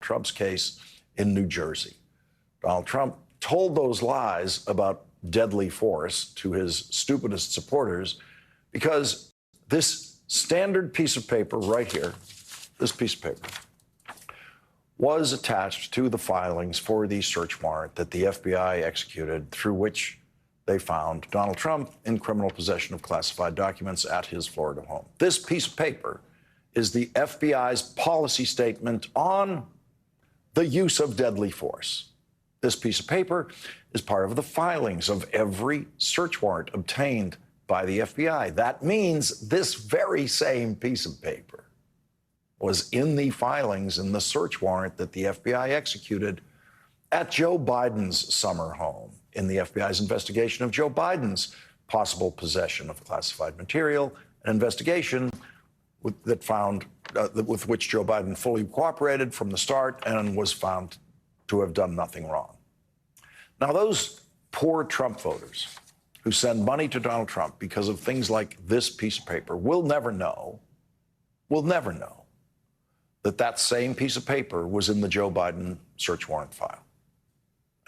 Trump's case in New Jersey. Donald Trump told those lies about deadly force to his stupidest supporters because this standard piece of paper right here, this piece of paper, was attached to the filings for the search warrant that the FBI executed, through which they found Donald Trump in criminal possession of classified documents at his Florida home. This piece of paper is the FBI's policy statement on the use of deadly force. This piece of paper is part of the filings of every search warrant obtained by the FBI. That means this very same piece of paper was in the filings in the search warrant that the FBI executed at Joe Biden's summer home in the FBI's investigation of Joe Biden's possible possession of classified material, an investigation with which Joe Biden fully cooperated from the start and was found to have done nothing wrong. Now, those poor Trump voters who send money to Donald Trump because of things like this piece of paper will never know that that same piece of paper was in the Joe Biden search warrant file.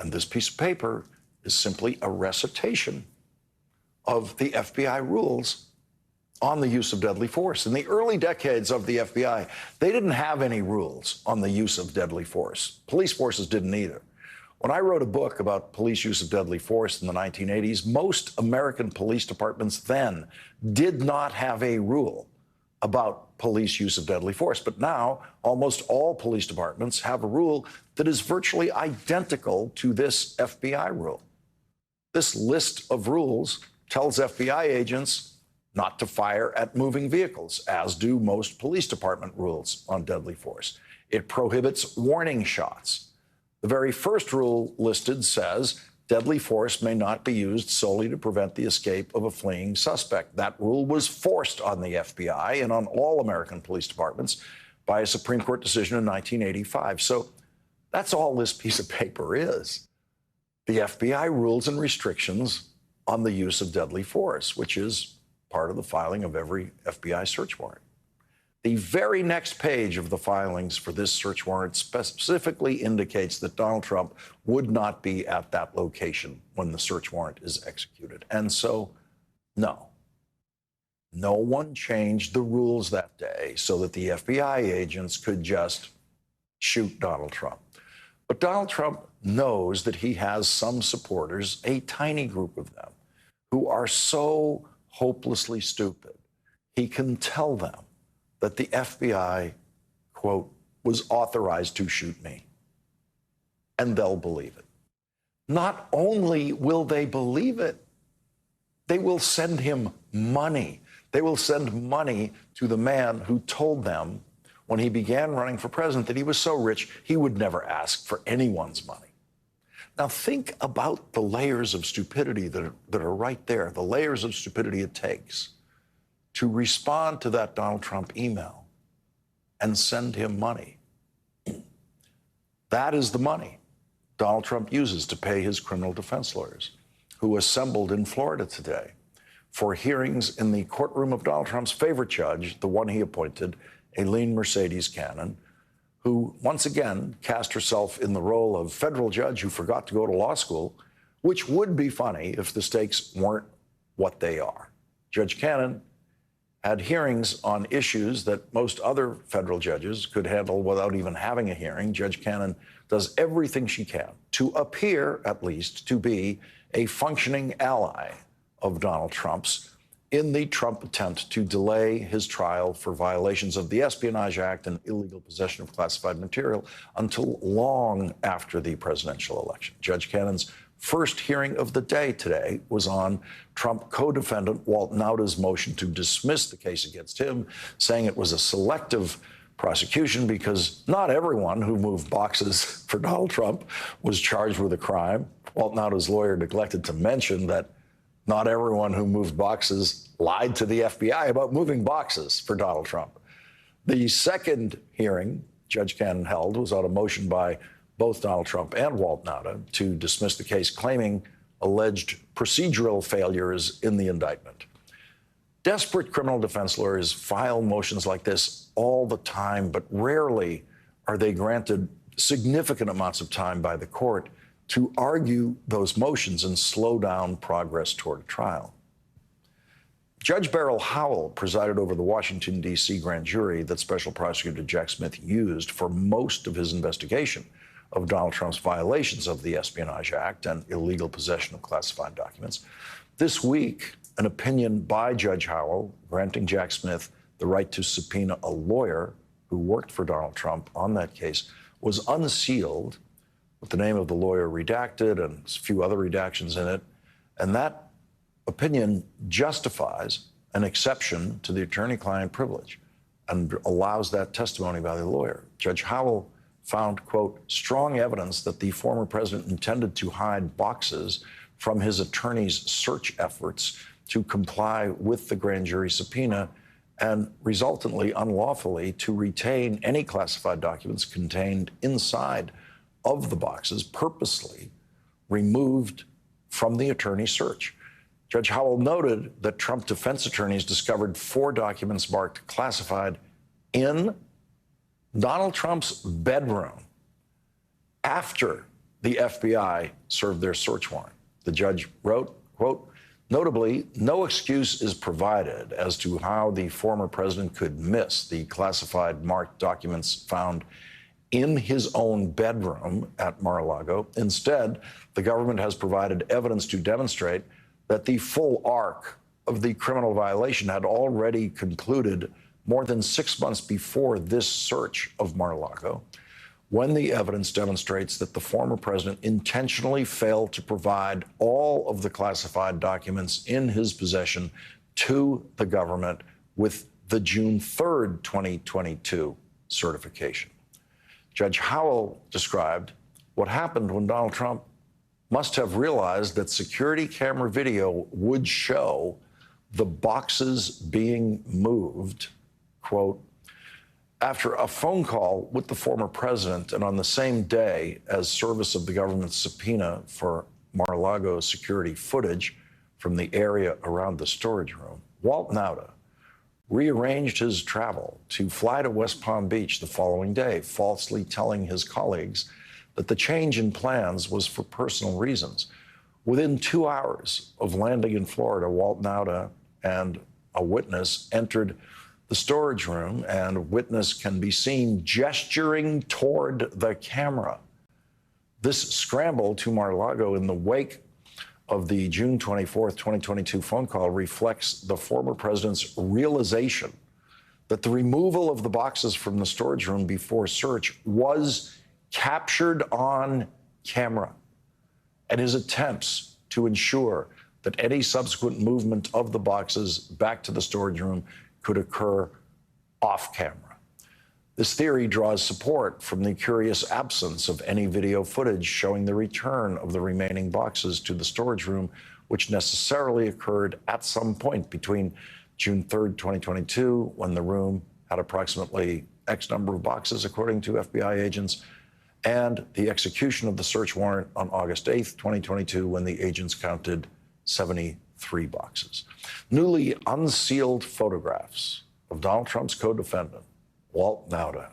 And this piece of paper is simply a recitation of the FBI rules on the use of deadly force. In the early decades of the FBI, they didn't have any rules on the use of deadly force. Police forces didn't either. When I wrote a book about police use of deadly force in the 1980s, most American police departments then did not have a rule about police use of deadly force. But now, almost all police departments have a rule that is virtually identical to this FBI rule. This list of rules tells FBI agents not to fire at moving vehicles, as do most police department rules on deadly force. It prohibits warning shots. The very first rule listed says deadly force may not be used solely to prevent the escape of a fleeing suspect. That rule was forced on the FBI and on all American police departments by a Supreme Court decision in 1985. So that's all this piece of paper is. The FBI rules and restrictions on the use of deadly force, which is part of the filing of every FBI search warrant. The very next page of the filings for this search warrant specifically indicates that Donald Trump would not be at that location when the search warrant is executed. And so, no one changed the rules that day so that the FBI agents could just shoot Donald Trump. But Donald Trump knows that he has some supporters, a tiny group of them, who are so hopelessly stupid, he can tell them that the FBI, quote, was authorized to shoot me. And they'll believe it. Not only will they believe it, they will send him money. They will send money to the man who told them when he began running for president that he was so rich he would never ask for anyone's money. Now think about the layers of stupidity that are right there, the layers of stupidity it takes to respond to that Donald Trump email and send him money. That is the money Donald Trump uses to pay his criminal defense lawyers, who assembled in Florida today for hearings in the courtroom of Donald Trump's favorite judge, the one he appointed, Aileen Mercedes Cannon, who once again cast herself in the role of federal judge who forgot to go to law school, which would be funny if the stakes weren't what they are. Judge Cannon had hearings on issues that most other federal judges could handle without even having a hearing. Judge Cannon does everything she can to appear, at least, to be a functioning ally of Donald Trump's in the Trump attempt to delay his trial for violations of the Espionage Act and illegal possession of classified material until long after the presidential election. Judge Cannon's first hearing of the day today was on Trump co-defendant Walt Nauta's motion to dismiss the case against him, saying it was a selective prosecution because not everyone who moved boxes for Donald Trump was charged with a crime. Walt Nauta's lawyer neglected to mention that not everyone who moved boxes lied to the FBI about moving boxes for Donald Trump. The second hearing Judge Cannon held was on a motion by both Donald Trump and Walt Nauta to dismiss the case, claiming alleged procedural failures in the indictment. Desperate criminal defense lawyers file motions like this all the time, but rarely are they granted significant amounts of time by the court to argue those motions and slow down progress toward a trial. Judge Beryl Howell presided over the Washington, D.C. grand jury that Special Prosecutor Jack Smith used for most of his investigation of Donald Trump's violations of the Espionage Act and illegal possession of classified documents. This week, an opinion by Judge Howell granting Jack Smith the right to subpoena a lawyer who worked for Donald Trump on that case was unsealed with the name of the lawyer redacted and a few other redactions in it. And that opinion justifies an exception to the attorney-client privilege and allows that testimony by the lawyer. Judge Howell found, quote, strong evidence that the former president intended to hide boxes from his attorney's search efforts to comply with the grand jury subpoena and resultantly unlawfully to retain any classified documents contained inside of the boxes purposely removed from the attorney's search. Judge Howell noted that Trump defense attorneys discovered 4 documents marked classified in Donald Trump's bedroom after the FBI served their search warrant. The judge wrote, quote, notably, no excuse is provided as to how the former president could miss the classified marked documents found in his own bedroom at Mar-a-Lago. Instead, the government has provided evidence to demonstrate that the full arc of the criminal violation had already concluded more than 6 months before this search of Mar-a-Lago, when the evidence demonstrates that the former president intentionally failed to provide all of the classified documents in his possession to the government with the June 3rd, 2022 certification. Judge Howell described what happened when Donald Trump must have realized that security camera video would show the boxes being moved, quote, after a phone call with the former president and on the same day as service of the government's subpoena for Mar-a-Lago security footage from the area around the storage room, Walt Nauta rearranged his travel to fly to West Palm Beach the following day, falsely telling his colleagues that the change in plans was for personal reasons. Within 2 hours of landing in Florida, Walt Nauta and a witness entered the storage room, and a witness can be seen gesturing toward the camera. This scramble to Mar-a-Lago in the wake of the June 24th, 2022 phone call reflects the former president's realization that the removal of the boxes from the storage room before search was captured on camera, and his attempts to ensure that any subsequent movement of the boxes back to the storage room could occur off camera. This theory draws support from the curious absence of any video footage showing the return of the remaining boxes to the storage room, which necessarily occurred at some point between June 3rd, 2022, when the room had approximately X number of boxes, according to FBI agents, and the execution of the search warrant on August 8th, 2022, when the agents counted 73 boxes. Newly unsealed photographs of Donald Trump's co-defendant, Walt Nauta,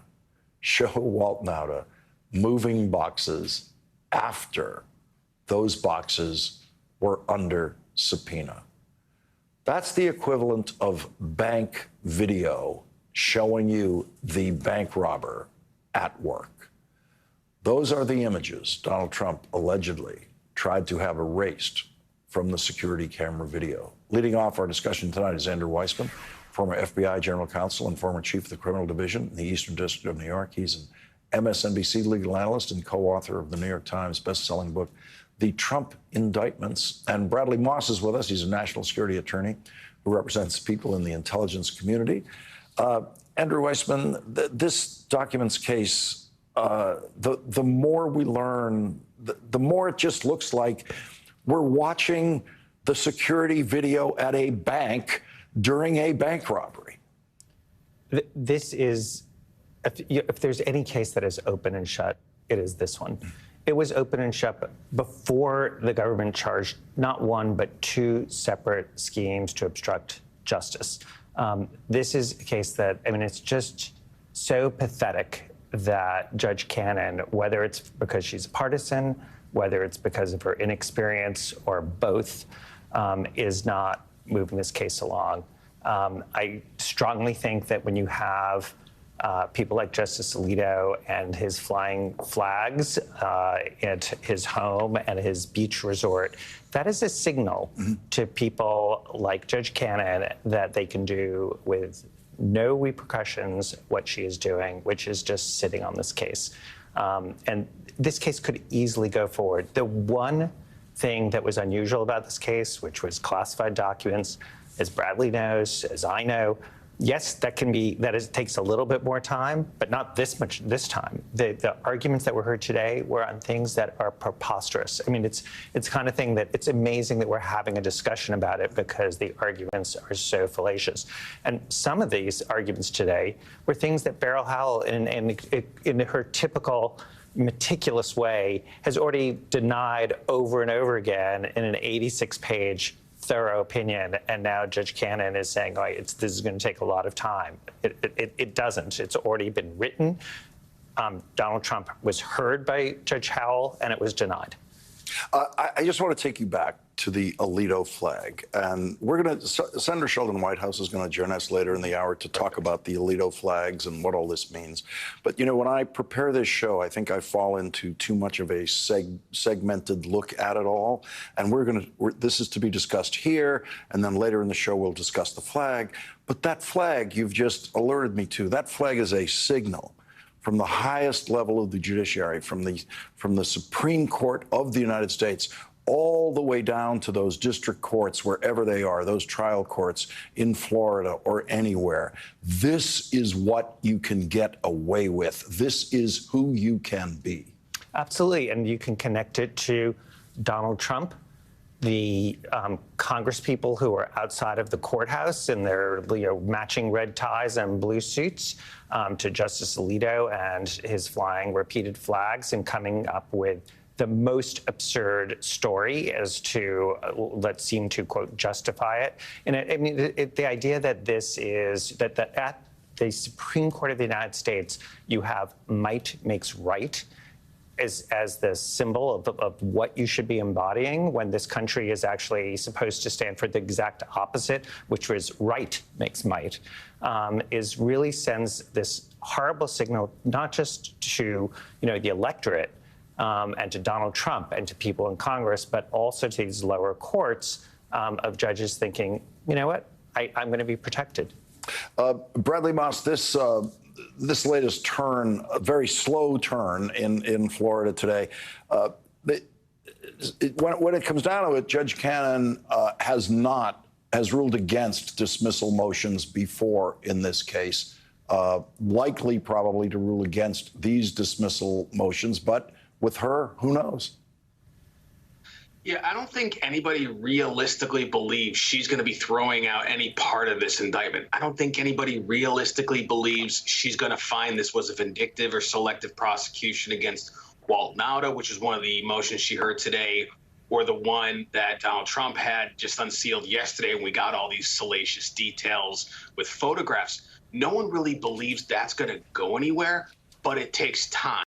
show Walt Nauta moving boxes after those boxes were under subpoena. That's the equivalent of bank video showing you the bank robber at work. Those are the images Donald Trump allegedly tried to have erased from the security camera video. Leading off our discussion tonight is Andrew Weissmann, former FBI General Counsel and former Chief of the Criminal Division in the Eastern District of New York. He's an MSNBC legal analyst and co-author of the New York Times best-selling book, The Trump Indictments. And Bradley Moss is with us. He's a national security attorney who represents people in the intelligence community. Andrew Weissmann, this documents case, the more we learn, the more it just looks like we're watching the security video at a bank during a bank robbery. This is, if there's any case that is open and shut, it is this one. It was open and shut before the government charged not one, but 2 separate schemes to obstruct justice. This is a case that, I mean, it's just so pathetic that Judge Cannon, whether it's because she's partisan, whether it's because of her inexperience or both, is not moving this case along. I strongly think that when you have people like Justice Alito and his flying flags at his home and his beach resort, that is a signal to people like Judge Cannon that they can do with no repercussions what she is doing, which is just sitting on this case. And this case could easily go forward. The one thing that was unusual about this case, which was classified documents, as Bradley knows, as I know, yes, takes a little bit more time, but not this much this time. The arguments that were heard today were on things that are preposterous. I mean, it's kind of thing that it's amazing that we're having a discussion about it because the arguments are so fallacious. And some of these arguments today were things that Beryl Howell, in her typical meticulous way, has already denied over and over again in an 86-page thorough opinion, and now Judge Cannon is saying, oh, this is going to take a lot of time. It doesn't. It's already been written. Donald Trump was heard by Judge Howell, and it was denied. I just want to take you back to the Alito flag. And Senator Sheldon Whitehouse is going to join us later in the hour to talk about the Alito flags and what all this means. But, you know, when I prepare this show, I think I fall into too much of a segmented look at it all. And this is to be discussed here. And then later in the show, we'll discuss the flag. But that flag you've just alerted me to, that flag is a signal from the highest level of the judiciary, from the Supreme Court of the United States, all the way down to those district courts, wherever they are, those trial courts in Florida or anywhere. This is what you can get away with. This is who you can be. Absolutely, and you can connect it to Donald Trump, the Congress people who are outside of the courthouse in their matching red ties and blue suits, to Justice Alito and his flying repeated flags and coming up with the most absurd story as to that seemed to, quote, justify it. And I mean, the idea that this is, that at the Supreme Court of the United States, you have might makes right as the symbol of what you should be embodying, when this country is actually supposed to stand for the exact opposite, which was right makes might, really sends this horrible signal, not just to the electorate and to Donald Trump and to people in Congress, but also to these lower courts of judges thinking, you know what, I'm going to be protected. Bradley Moss, this latest turn, a very slow turn in Florida today, when it comes down to it, Judge Cannon has ruled against dismissal motions before in this case, likely probably to rule against these dismissal motions. But with her, who knows? Yeah, I don't think anybody realistically believes she's going to be throwing out any part of this indictment. I don't think anybody realistically believes she's going to find this was a vindictive or selective prosecution against Walt Nauta, which is one of the motions she heard today, or the one that Donald Trump had just unsealed yesterday when we got all these salacious details with photographs. No one really believes that's going to go anywhere, but it takes time.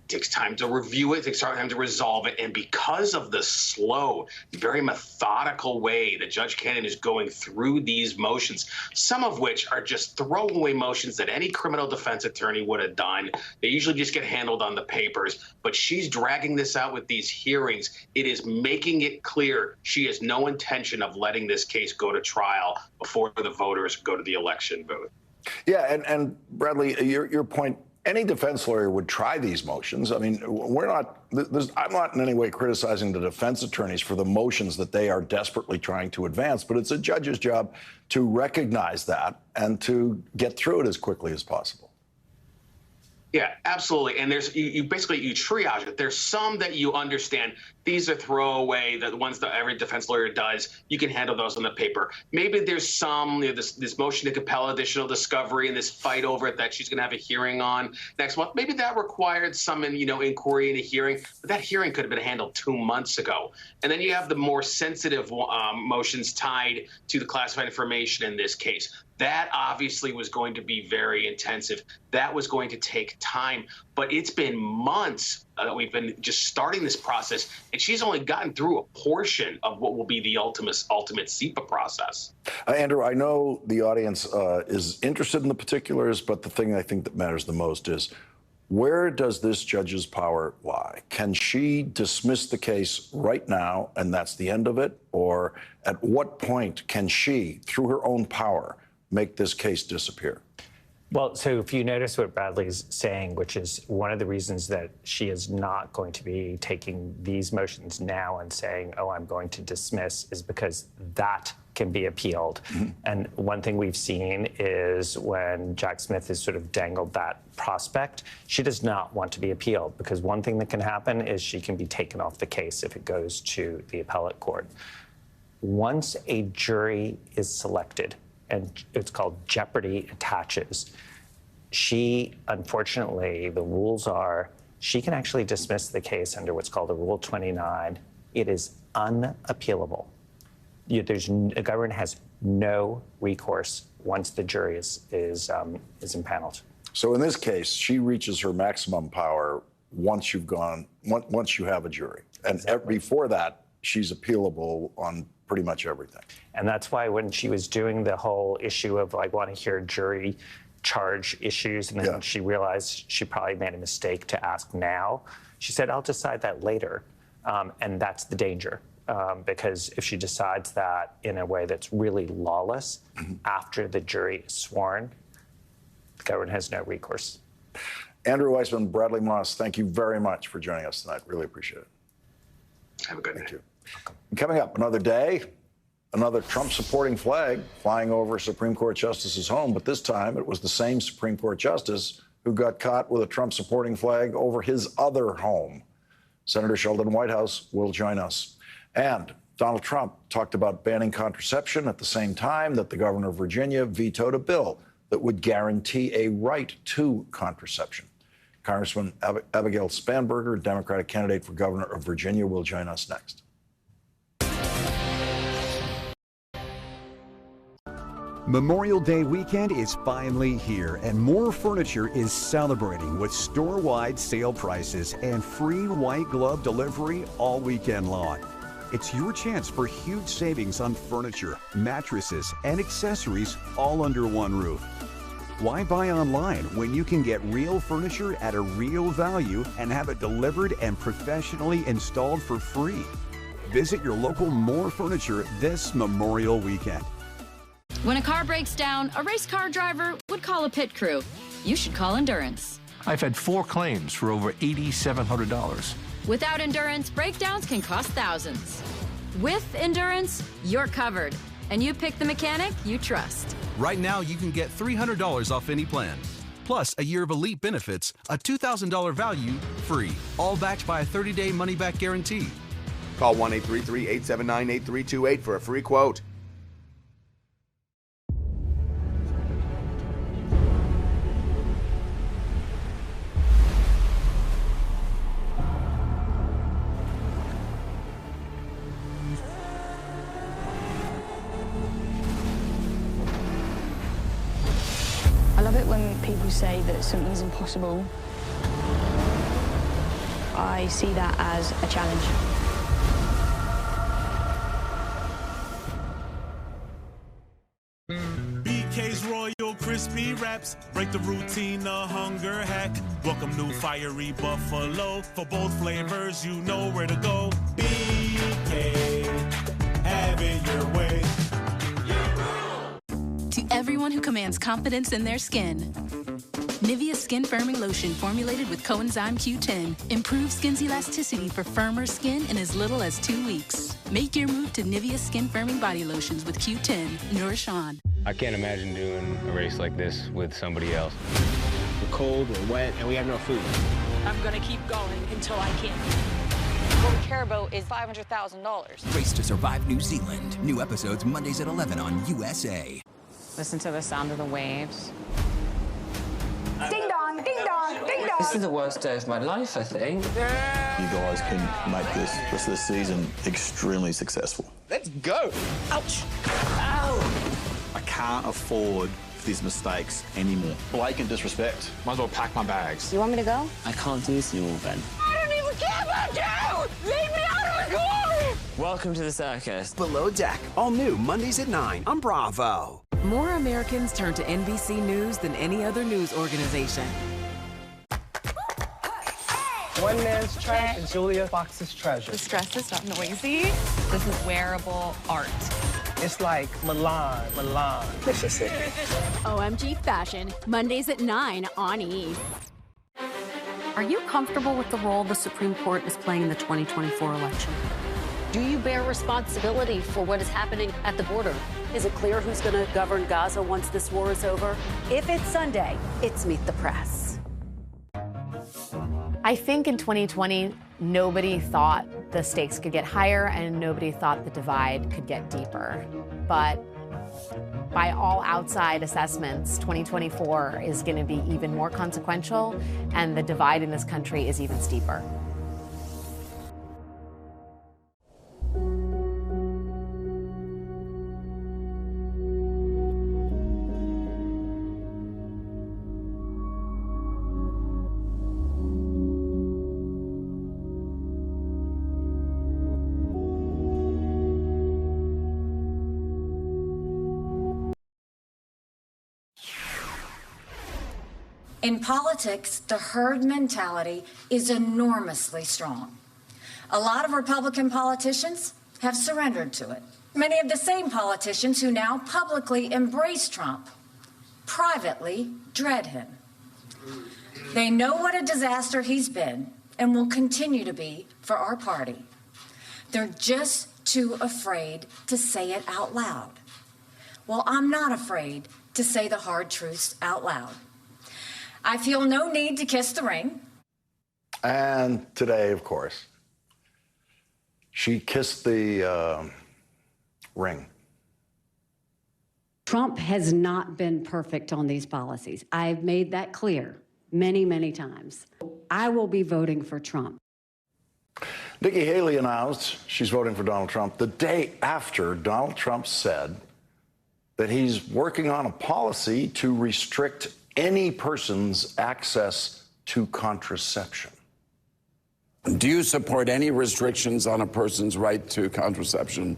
It takes time to review it, it takes time to resolve it. And because of the slow, very methodical way that Judge Cannon is going through these motions, some of which are just throwaway motions that any criminal defense attorney would have done. They usually just get handled on the papers. But she's dragging this out with these hearings. It is making it clear she has no intention of letting this case go to trial before the voters go to the election booth. Yeah, and Bradley, your point, any defense lawyer would try these motions. I mean, I'm not in any way criticizing the defense attorneys for the motions that they are desperately trying to advance, but it's a judge's job to recognize that and to get through it as quickly as possible. Yeah, absolutely. And you basically triage it. There's some that you understand. These are throwaway, the ones that every defense lawyer does. You can handle those on the paper. Maybe there's some, this motion to compel additional discovery and this fight over it that she's going to have a hearing on next month. Maybe that required some, inquiry and a hearing. But that hearing could have been handled 2 months ago. And then you have the more sensitive motions tied to the classified information in this case. That obviously was going to be very intensive. That was going to take time. But it's been months that we've been just starting this process, and she's only gotten through a portion of what will be the ultimate CEPA process. Andrew, I know the audience is interested in the particulars, but the thing I think that matters the most is, where does this judge's power lie? Can she dismiss the case right now and that's the end of it? Or at what point can she, through her own power, make this case disappear? Well, so if you notice what Bradley's saying, which is one of the reasons that she is not going to be taking these motions now and saying, oh, I'm going to dismiss, is because that can be appealed. Mm-hmm. And one thing we've seen is when Jack Smith has sort of dangled that prospect, she does not want to be appealed, because one thing that can happen is she can be taken off the case if it goes to the appellate court. Once a jury is selected, and it's called jeopardy attaches, she, unfortunately, the rules are, she can actually dismiss the case under what's called a Rule 29. It is unappealable. The government has no recourse once the jury is impaneled. So in this case, she reaches her maximum power once you have a jury. And exactly. Before that, she's appealable on pretty much everything. And that's why when she was doing the whole issue of like want to hear jury charge issues, and then she realized she probably made a mistake to ask now, she said, I'll decide that later. And that's the danger. Because if she decides that in a way that's really lawless, after the jury is sworn, the government has no recourse. Andrew Weissmann, Bradley Moss, thank you very much for joining us tonight. Really appreciate it. Have a good Thank you. And coming up, another day, another Trump-supporting flag flying over a Supreme Court justice's home, but this time it was the same Supreme Court justice who got caught with a Trump-supporting flag over his other home. Senator Sheldon Whitehouse will join us. And Donald Trump talked about banning contraception at the same time that the governor of Virginia vetoed a bill that would guarantee a right to contraception. Congressman Abigail Spanberger, Democratic candidate for governor of Virginia, will join us next. Memorial Day weekend is finally here, and More Furniture is celebrating with store-wide sale prices and free white glove delivery all weekend long. It's your chance for huge savings on furniture, mattresses, and accessories all under one roof. Why buy online when you can get real furniture at a real value and have it delivered and professionally installed for free? Visit your local More Furniture this Memorial weekend. When a car breaks down, a race car driver would call a pit crew. You should call Endurance. I've had 4 claims for over $8,700. Without Endurance, breakdowns can cost thousands. With Endurance, you're covered, and you pick the mechanic you trust. Right now, you can get $300 off any plan, plus a year of elite benefits, a $2,000 value free, all backed by a 30-day money-back guarantee. Call 1-833-879-8328 for a free quote. I love it when people say that something's impossible. I see that as a challenge. BK's Royal Crispy Wraps, break the routine, a hunger hack. Welcome new fiery buffalo, for both flavors you know where to go. BK, have it your way. To everyone who commands confidence in their skin, Nivea Skin Firming Lotion formulated with coenzyme Q10 improves skin's elasticity for firmer skin in as little as 2 weeks. Make your move to Nivea Skin Firming Body Lotions with Q10. Nourish on. I can't imagine doing a race like this with somebody else. We're cold, we're wet, and we have no food. I'm gonna keep going until I can. What we care about is $500,000. Race to Survive New Zealand. New episodes Mondays at 11 on USA. Listen to the sound of the waves. Ding dong, ding dong, ding dong. This is the worst day of my life, I think. You guys can make this rest of the season extremely successful. Let's go. Ouch. Ow. I can't afford these mistakes anymore. Blatant disrespect. Might as well pack my bags. You want me to go? I can't do this anymore, Ben. I don't even care about you! Leave me out of the glory! Welcome to the circus. Below Deck, all new Mondays at 9 on Bravo. More Americans turn to NBC News than any other news organization. One man's trash is Julia Fox's treasure. This dress is not noisy. This is wearable art. It's like Milan, Mississippi. OMG Fashion, Mondays at 9 on E! Are you comfortable with the role the Supreme Court is playing in the 2024 election? Do you bear responsibility for what is happening at the border? Is it clear who's going to govern Gaza once this war is over? If it's Sunday, it's Meet the Press. I think in 2020, nobody thought the stakes could get higher and nobody thought the divide could get deeper. But by all outside assessments, 2024 is going to be even more consequential, and the divide in this country is even steeper. In politics, the herd mentality is enormously strong. A lot of Republican politicians have surrendered to it. Many of the same politicians who now publicly embrace Trump privately dread him. They know what a disaster he's been and will continue to be for our party. They're just too afraid to say it out loud. Well, I'm not afraid to say the hard truths out loud. I feel no need to kiss the ring. And today, of course, she kissed the ring. Trump has not been perfect on these policies. I've made that clear many, many times. I will be voting for Trump. Nikki Haley announced she's voting for Donald Trump the day after Donald Trump said that he's working on a policy to restrict any person's access to contraception. Do you support any restrictions on a person's right to contraception?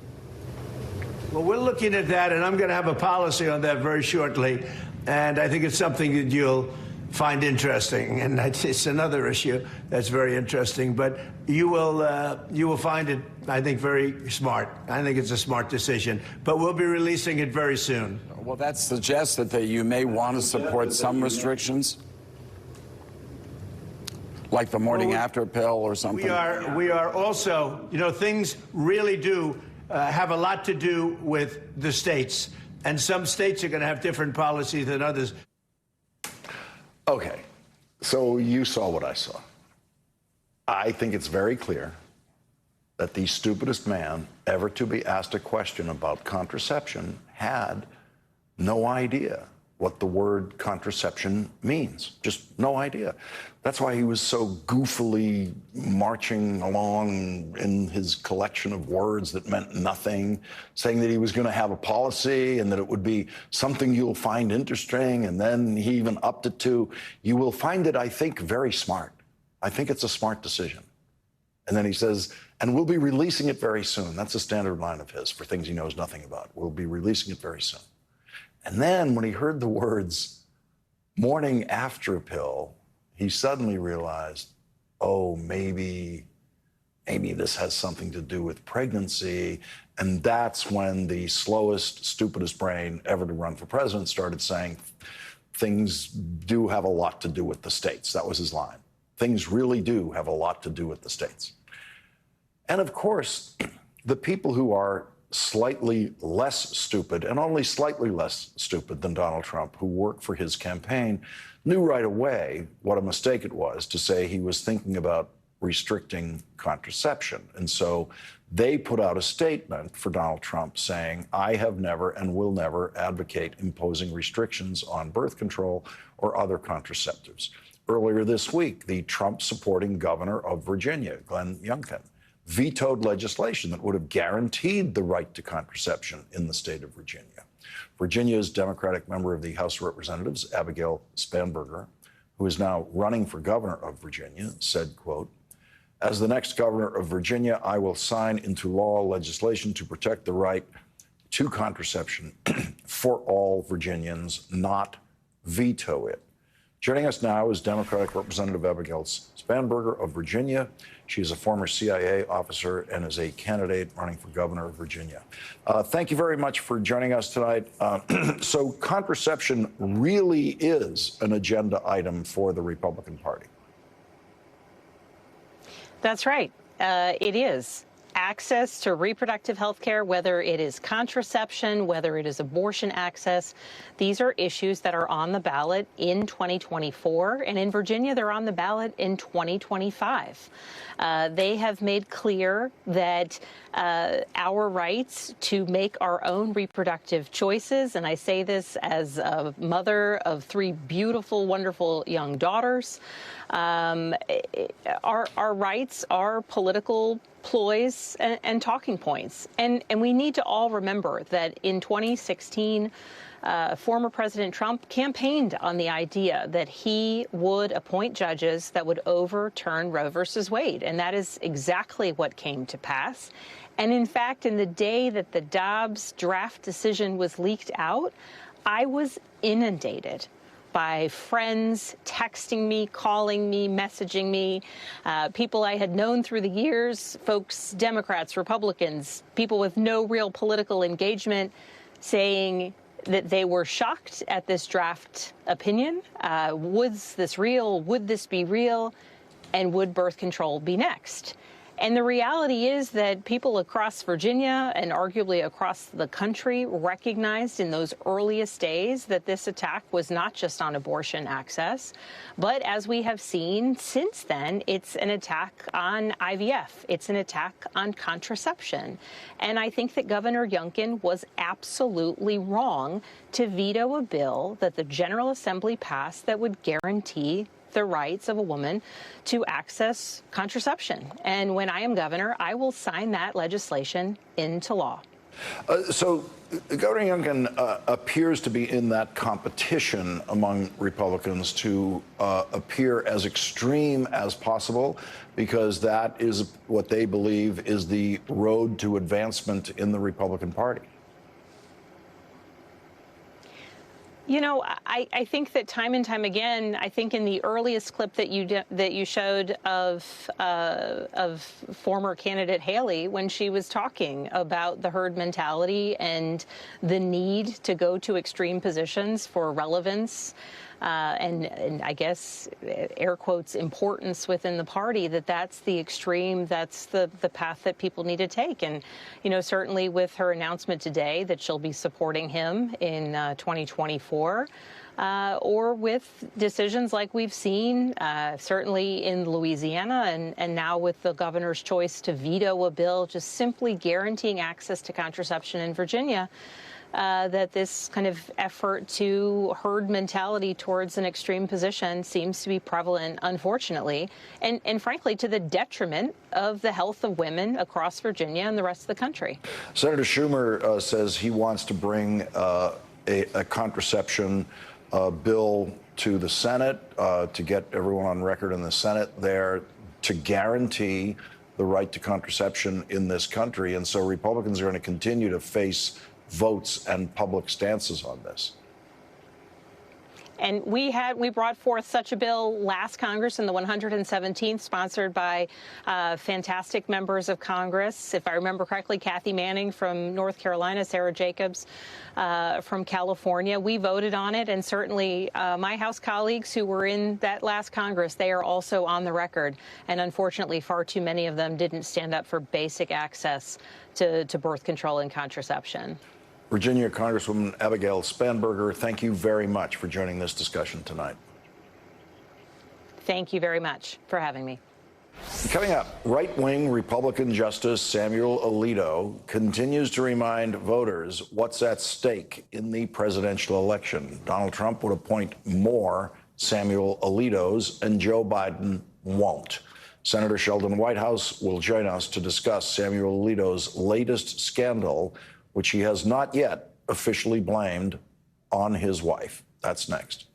Well, we're looking at that, and I'm going to have a policy on that very shortly. And I think it's something that you'll find interesting. And it's another issue that's very interesting. But you will find it, I think, very smart. I think it's a smart decision. But we'll be releasing it very soon. Well, that suggests that you may want to support some restrictions, like the morning after pill or something. We are also, things really do have a lot to do with the states. And some states are going to have different policies than others. Okay, so you saw what I saw. I think it's very clear that the stupidest man ever to be asked a question about contraception had no idea what the word contraception means. Just no idea. That's why he was so goofily marching along in his collection of words that meant nothing, saying that he was going to have a policy and that it would be something you'll find interesting. And then he even upped it to, you will find it, I think, very smart. I think it's a smart decision. And then he says, and we'll be releasing it very soon. That's a standard line of his for things he knows nothing about. We'll be releasing it very soon. And then when he heard the words morning after pill, he suddenly realized, oh, maybe this has something to do with pregnancy. And that's when the slowest, stupidest brain ever to run for president started saying, things do have a lot to do with the states. That was his line. Things really do have a lot to do with the states. And of course, the people who are slightly less stupid, and only slightly less stupid than Donald Trump, who worked for his campaign, knew right away what a mistake it was to say he was thinking about restricting contraception. And so they put out a statement for Donald Trump saying, I have never and will never advocate imposing restrictions on birth control or other contraceptives. Earlier this week, the Trump-supporting governor of Virginia, Glenn Youngkin, vetoed legislation that would have guaranteed the right to contraception in the state of Virginia. Virginia's Democratic member of the House of Representatives, Abigail Spanberger, who is now running for governor of Virginia, said, quote, "As the next governor of Virginia, I will sign into law legislation to protect the right to contraception for all Virginians, not veto it." Joining us now is Democratic Representative Abigail Spanberger of Virginia. She is a former CIA officer and is a candidate running for governor of Virginia. Thank you very much for joining us tonight. So contraception really is an agenda item for the Republican Party. That's right. It is. Access to reproductive health care, whether it is contraception, whether it is abortion access, these are issues that are on the ballot in 2024. And in Virginia, they're on the ballot in 2025. They have made clear that our rights to make our own reproductive choices, and I say this as a mother of 3 beautiful, wonderful young daughters, our rights are political ploys and talking points. And we need to all remember that in 2016, former President Trump campaigned on the idea that he would appoint judges that would overturn Roe versus Wade. And that is exactly what came to pass. And in fact, in the day that the Dobbs draft decision was leaked out, I was inundated by friends texting me, calling me, messaging me, people I had known through the years, folks, Democrats, Republicans, people with no real political engagement, saying that they were shocked at this draft opinion. Was this real? Would this be real? And would birth control be next? And the reality is that people across Virginia and arguably across the country recognized in those earliest days that this attack was not just on abortion access, but as we have seen since then, it's an attack on IVF. It's an attack on contraception. And I think that Governor Youngkin was absolutely wrong to veto a bill that the General Assembly passed that would guarantee the rights of a woman to access contraception. And when I am governor, I will sign that legislation into law. So Governor Youngkin appears to be in that competition among Republicans to appear as extreme as possible, because that is what they believe is the road to advancement in the Republican Party. You know, I think that time and time again, I think in the earliest clip that you showed of former candidate Haley, when she was talking about the herd mentality and the need to go to extreme positions for relevance, and I guess, air quotes, importance within the party, that's the extreme, that's the path that people need to take. And, you know, certainly with her announcement today that she'll be supporting him in 2024, or with decisions like we've seen, certainly in Louisiana, and now with the governor's choice to veto a bill just simply guaranteeing access to contraception in Virginia, that this kind of effort to herd mentality towards an extreme position seems to be prevalent, unfortunately, and frankly, to the detriment of the health of women across Virginia and the rest of the country. Senator Schumer says he wants to bring a contraception bill to the Senate to get everyone on record in the Senate there to guarantee the right to contraception in this country. And so Republicans are going to continue to face votes and public stances on this. And we brought forth such a bill last Congress in the 117th, sponsored by fantastic members of Congress. If I remember correctly, Kathy Manning from North Carolina, Sarah Jacobs from California. We voted on it, and certainly my House colleagues who were in that last Congress, they are also on the record. And unfortunately, far too many of them didn't stand up for basic access to birth control and contraception. Virginia Congresswoman Abigail Spanberger, thank you very much for joining this discussion tonight. Thank you very much for having me. Coming up, right-wing Republican Justice Samuel Alito continues to remind voters what's at stake in the presidential election. Donald Trump would appoint more Samuel Alitos, and Joe Biden won't. Senator Sheldon Whitehouse will join us to discuss Samuel Alito's latest scandal, which he has not yet officially blamed on his wife. That's next.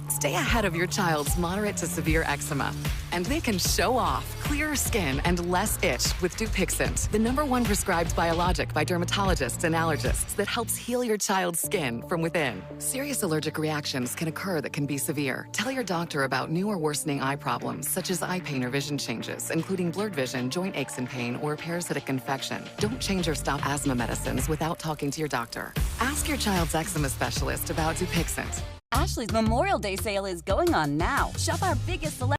Stay ahead of your child's moderate to severe eczema, and they can show off clearer skin and less itch with Dupixent, the #1 prescribed biologic by dermatologists and allergists that helps heal your child's skin from within. Serious allergic reactions can occur that can be severe. Tell your doctor about new or worsening eye problems, such as eye pain or vision changes, including blurred vision, joint aches and pain, or a parasitic infection. Don't change or stop asthma medicines without talking to your doctor. Ask your child's eczema specialist about Dupixent. Ashley's Memorial Day sale is going on now. Shop our biggest selection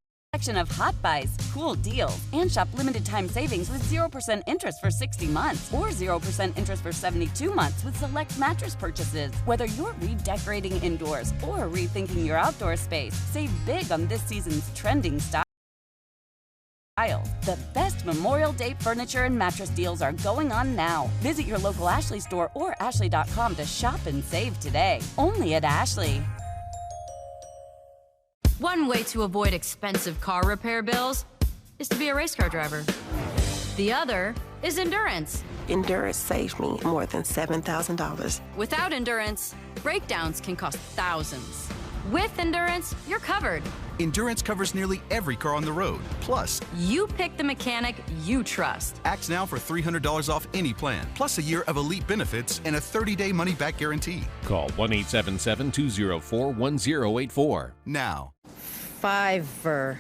of hot buys, cool deals, and shop limited time savings with 0% interest for 60 months or 0% interest for 72 months with select mattress purchases. Whether you're redecorating indoors or rethinking your outdoor space, save big on this season's trending style. The best Memorial Day furniture and mattress deals are going on now. Visit your local Ashley store or ashley.com to shop and save today. Only at Ashley. One way to avoid expensive car repair bills is to be a race car driver. The other is Endurance. Endurance saved me more than $7,000. Without Endurance, breakdowns can cost thousands. With Endurance, you're covered. Endurance covers nearly every car on the road. Plus, you pick the mechanic you trust. Act now for $300 off any plan, plus a year of elite benefits and a 30-day money-back guarantee. Call 1-877-204-1084. Now. Fiverr.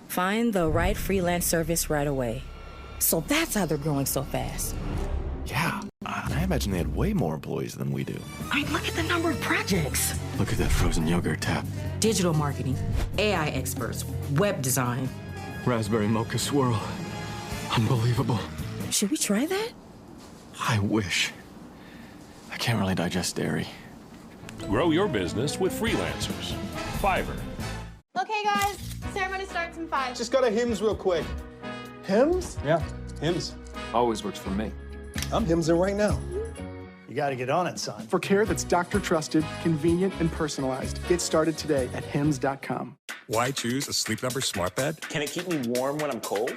Find the right freelance service right away. So that's how they're growing so fast. Yeah, I imagine they had way more employees than we do. I mean, look at the number of projects. Look at that frozen yogurt tab. Digital marketing, AI experts, web design. Raspberry mocha swirl. Unbelievable. Should we try that? I wish. I can't really digest dairy. Grow your business with freelancers. Fiverr. Okay, guys, ceremony starts in 5. Just go to hymns real quick. Hymns? Yeah, hymns. Always works for me. I'm hymnsing right now. You got to get on it, son. For care that's doctor trusted, convenient, and personalized, get started today at hims.com. Why choose a Sleep Number smart bed? Can it keep me warm when I'm cold?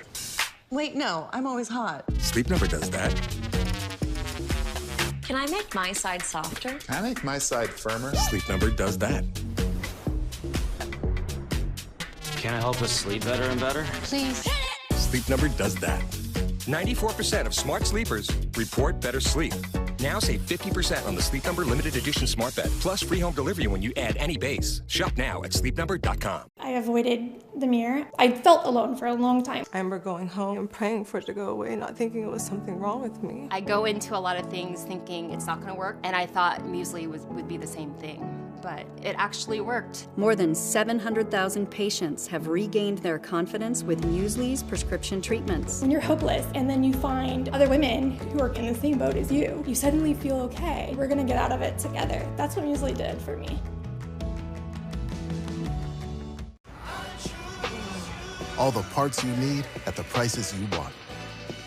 Wait, no, I'm always hot. Sleep Number does that. Can I make my side softer? Can I make my side firmer? Sleep Number does that. Can I help us sleep better and better? Please. Sleep Number does that. 94% of smart sleepers report better sleep. Now save 50% on the Sleep Number limited edition smart bed, plus free home delivery when you add any base. Shop now at sleepnumber.com. I avoided the mirror. I felt alone for a long time. I remember going home and praying for it to go away, not thinking it was something wrong with me. I go into a lot of things thinking it's not going to work, and I thought muesli would be the same thing. But it actually worked. More than 700,000 patients have regained their confidence with Muesli's prescription treatments. When you're hopeless and then you find other women who are in the same boat as you suddenly feel okay. We're gonna get out of it together. That's what Muesli did for me. All the parts you need at the prices you want.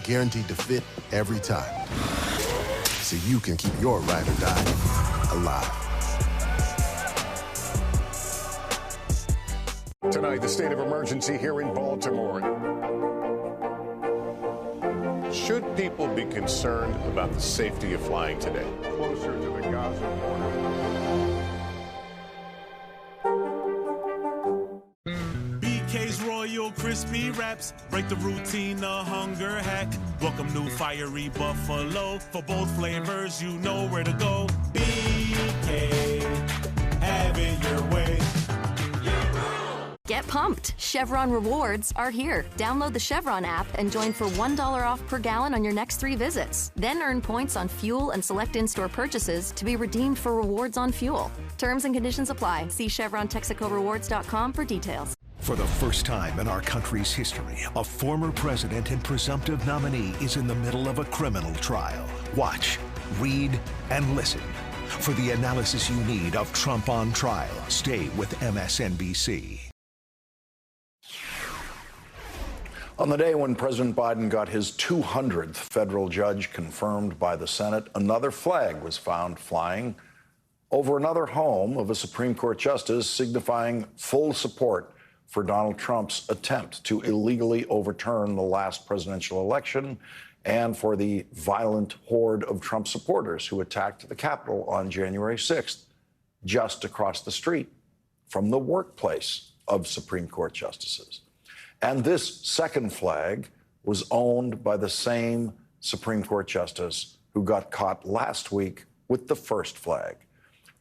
Guaranteed to fit every time. So you can keep your ride or die alive. Tonight, the state of emergency here in Baltimore. Should people be concerned about the safety of flying today? Closer to the Gaza border. BK's Royal Crispy Wraps. Break the routine, a hunger hack. Welcome new fiery buffalo. For both flavors, you know where to go. BK, have it your way. Get pumped! Chevron rewards are here. Download the Chevron app and join for $1 off per gallon on your next 3 visits. Then earn points on fuel and select in-store purchases to be redeemed for rewards on fuel. Terms and conditions apply. See ChevronTexacoRewards.com for details. For the first time in our country's history, a former president and presumptive nominee is in the middle of a criminal trial. Watch, read, and listen for the analysis you need of Trump on trial. Stay with MSNBC. On the day when President Biden got his 200th federal judge confirmed by the Senate, another flag was found flying over another home of a Supreme Court justice, signifying full support for Donald Trump's attempt to illegally overturn the last presidential election and for the violent horde of Trump supporters who attacked the Capitol on January 6th, just across the street from the workplace of Supreme Court justices. And this second flag was owned by the same Supreme Court justice who got caught last week with the first flag.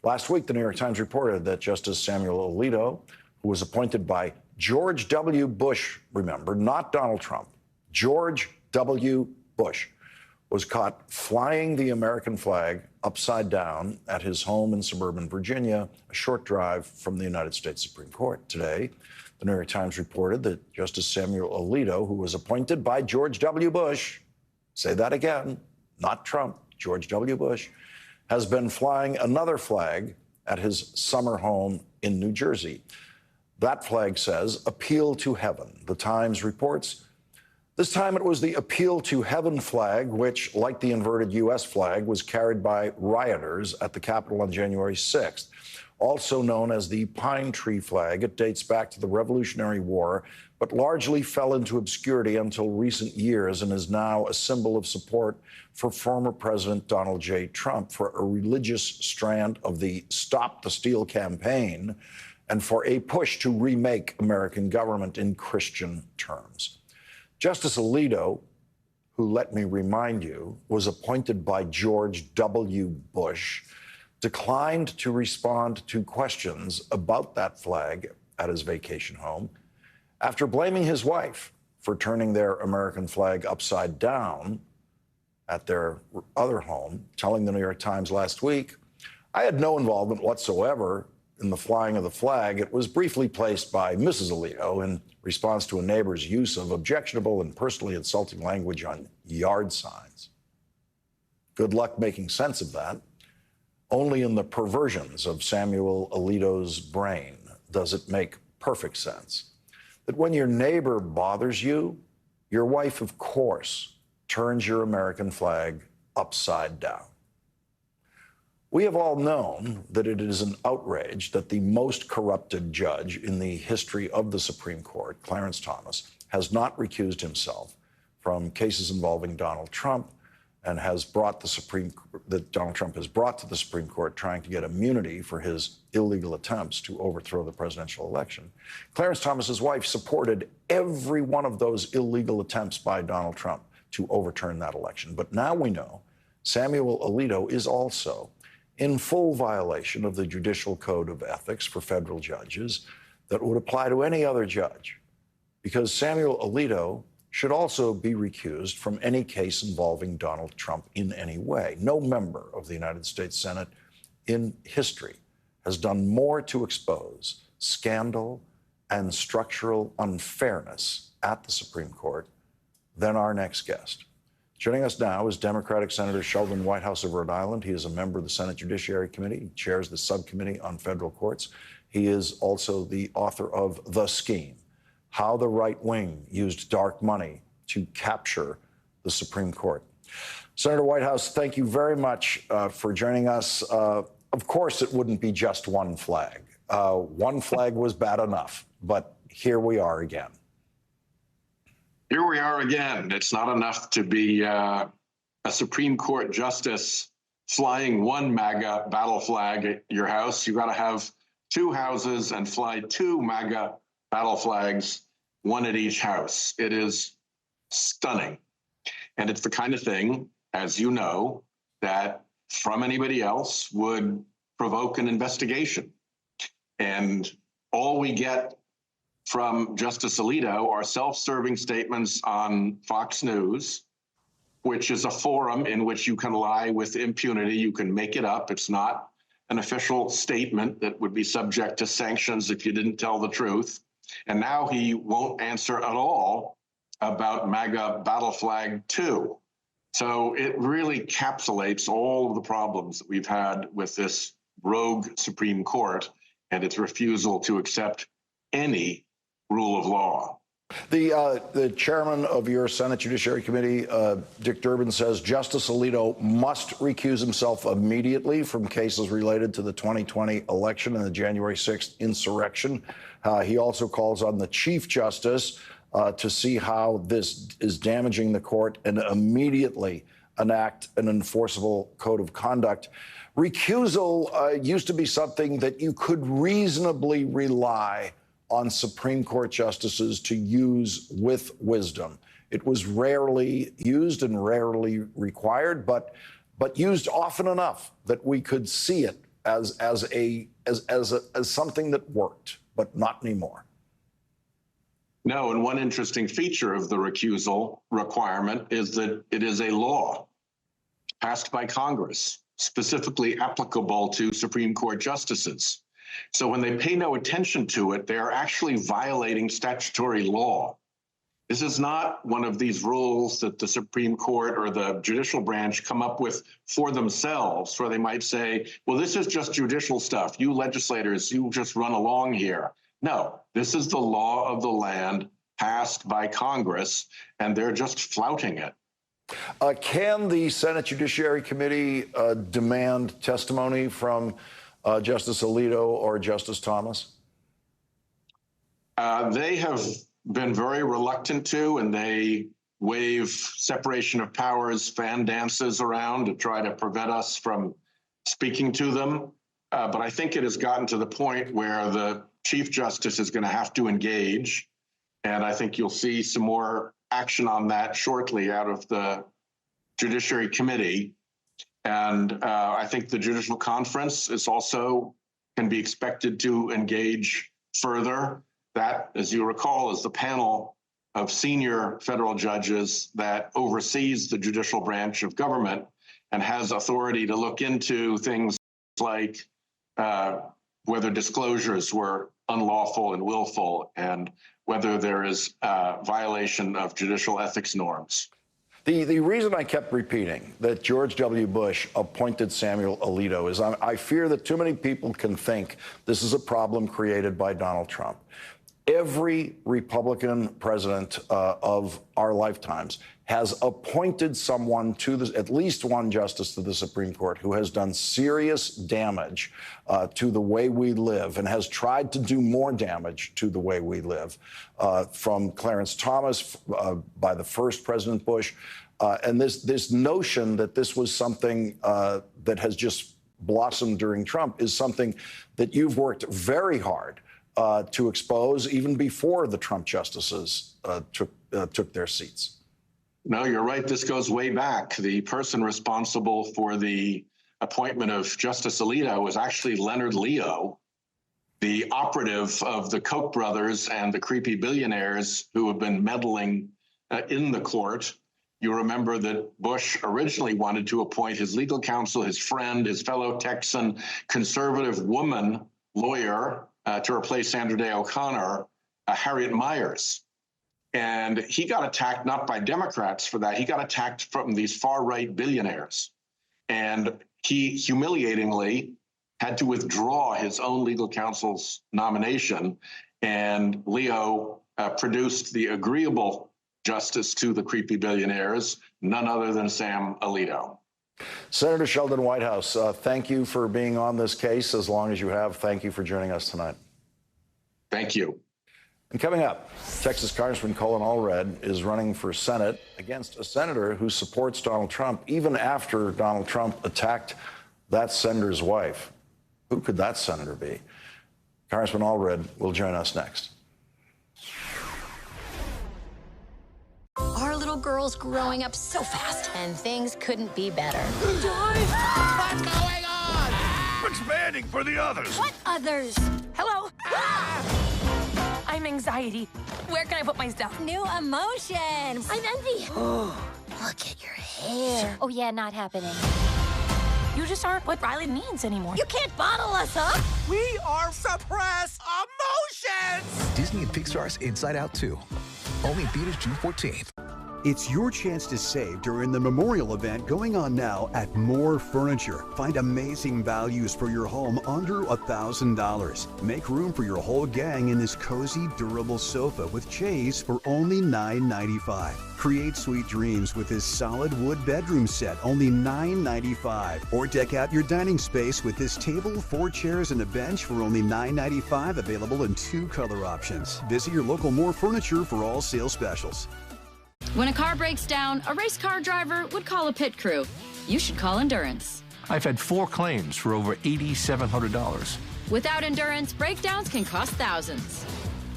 Last week, the New York Times reported that Justice Samuel Alito, who was appointed by George W. Bush, remember, not Donald Trump, George W. Bush, was caught flying the American flag upside down at his home in suburban Virginia, a short drive from the United States Supreme Court. Today, the New York Times reported that Justice Samuel Alito, who was appointed by George W. Bush, say that again, not Trump, George W. Bush, has been flying another flag at his summer home in New Jersey. That flag says, "Appeal to Heaven." The Times reports this time it was the Appeal to Heaven flag, which, like the inverted U.S. flag, was carried by rioters at the Capitol on January 6th. Also known as the Pine Tree flag, it dates back to the Revolutionary War, but largely fell into obscurity until recent years and is now a symbol of support for former President Donald J. Trump for a religious strand of the Stop the Steal campaign and for a push to remake American government in Christian terms. Justice Alito, who, let me remind you, was appointed by George W. Bush, declined to respond to questions about that flag at his vacation home after blaming his wife for turning their American flag upside down at their other home, telling the New York Times last week, "I had no involvement whatsoever in the flying of the flag. It was briefly placed by Mrs. Alito in response to a neighbor's use of objectionable and personally insulting language on yard signs." Good luck making sense of that. Only in the perversions of Samuel Alito's brain does it make perfect sense that when your neighbor bothers you, your wife, of course, turns your American flag upside down. We have all known that it is an outrage that the most corrupted judge in the history of the Supreme Court, Clarence Thomas, has not recused himself from cases involving Donald Trump and has brought that Donald Trump has brought to the Supreme Court trying to get immunity for his illegal attempts to overthrow the presidential election. Clarence Thomas's wife supported every one of those illegal attempts by Donald Trump to overturn that election. But now we know Samuel Alito is also in full violation of the Judicial Code of Ethics for federal judges that would apply to any other judge, because Samuel Alito should also be recused from any case involving Donald Trump in any way. No member of the United States Senate in history has done more to expose scandal and structural unfairness at the Supreme Court than our next guest. Joining us now is Democratic Senator Sheldon Whitehouse of Rhode Island. He is a member of the Senate Judiciary Committee. He chairs the subcommittee on federal courts. He is also the author of The Scheme: How the Right Wing Used Dark Money to Capture the Supreme Court. Senator Whitehouse, thank you very much for joining us. Of course, it wouldn't be just one flag. One flag was bad enough, but here we are again. Here we are again. It's not enough to be a Supreme Court justice flying one MAGA battle flag at your house. You've got to have two houses and fly two MAGA battle flags, one at each house. It is stunning. And it's the kind of thing, as you know, that from anybody else would provoke an investigation. And all we get from Justice Alito are self-serving statements on Fox News, which is a forum in which you can lie with impunity. You can make it up. It's not an official statement that would be subject to sanctions if you didn't tell the truth. And now he won't answer at all about MAGA Battle Flag 2. So it really encapsulates all of the problems that we've had with this rogue Supreme Court and its refusal to accept any rule of law. The chairman of your Senate Judiciary Committee, Dick Durbin, says Justice Alito must recuse himself immediately from cases related to the 2020 election and the January 6th insurrection. He also calls on the Chief Justice to see how this is damaging the court and immediately enact an enforceable code of conduct. Recusal used to be something that you could reasonably rely on Supreme Court justices to use with wisdom. It was rarely used and rarely required, but used often enough that we could see it as something that worked, but not anymore. No, and one interesting feature of the recusal requirement is that it is a law passed by Congress, specifically applicable to Supreme Court justices. So when they pay no attention to it, they are actually violating statutory law. This is not one of these rules that the Supreme Court or the judicial branch come up with for themselves, where they might say, well, this is just judicial stuff. You legislators, you just run along here. No, this is the law of the land passed by Congress, and they're just flouting it. Can the Senate Judiciary Committee demand testimony from Justice Alito or Justice Thomas? They have been very reluctant to, and they wave separation of powers fan dances around to try to prevent us from speaking to them. But I think it has gotten to the point where the Chief Justice is going to have to engage, and I think you'll see some more action on that shortly out of the Judiciary Committee. And I think the Judicial Conference is also can be expected to engage further. That, as you recall, is the panel of senior federal judges that oversees the judicial branch of government and has authority to look into things like whether disclosures were unlawful and willful and whether there is violation of judicial ethics norms. The reason I kept repeating that George W. Bush appointed Samuel Alito is I fear that too many people can think this is a problem created by Donald Trump. Every Republican president of our lifetimes has appointed someone to at least one justice to the Supreme Court who has done serious damage to the way we live and has tried to do more damage to the way we live, from Clarence Thomas by the first President Bush. And this notion that this was something that has just blossomed during Trump is something that you've worked very hard to expose even before the Trump justices took their seats. No, you're right. This goes way back. The person responsible for the appointment of Justice Alito was actually Leonard Leo, the operative of the Koch brothers and the creepy billionaires who have been meddling in the court. You remember that Bush originally wanted to appoint his legal counsel, his friend, his fellow Texan conservative woman lawyer to replace Sandra Day O'Connor, Harriet Miers. And he got attacked not by Democrats for that. He got attacked from these far-right billionaires. And he humiliatingly had to withdraw his own legal counsel's nomination. And Leo produced the agreeable justice to the creepy billionaires, none other than Sam Alito. Senator Sheldon Whitehouse, thank you for being on this case as long as you have. Thank you for joining us tonight. Thank you. And coming up, Texas Congressman Colin Allred is running for Senate against a senator who supports Donald Trump even after Donald Trump attacked that senator's wife. Who could that senator be? Congressman Allred will join us next. Our little girl's growing up so fast, and things couldn't be better. What's going on? Expanding for the others. What others? Hello. I'm anxiety. Where can I put my stuff? New emotion. I'm envy. Look at your hair. Oh, yeah, not happening. You just aren't what Riley needs anymore. You can't bottle us up. We are suppressed emotions. Disney and Pixar's Inside Out 2. Only in theaters June 14th. It's your chance to save during the memorial event going on now at More Furniture. Find amazing values for your home under $1,000. Make room for your whole gang in this cozy, durable sofa with chaise for only $9.95. Create sweet dreams with this solid wood bedroom set, only $9.95. Or deck out your dining space with this table, 4 chairs, and a bench for only $9.95, available in 2 color options. Visit your local More Furniture for all sales specials. When a car breaks down, a race car driver would call a pit crew. You should call Endurance. I've had 4 claims for over $8,700. Without Endurance, breakdowns can cost thousands.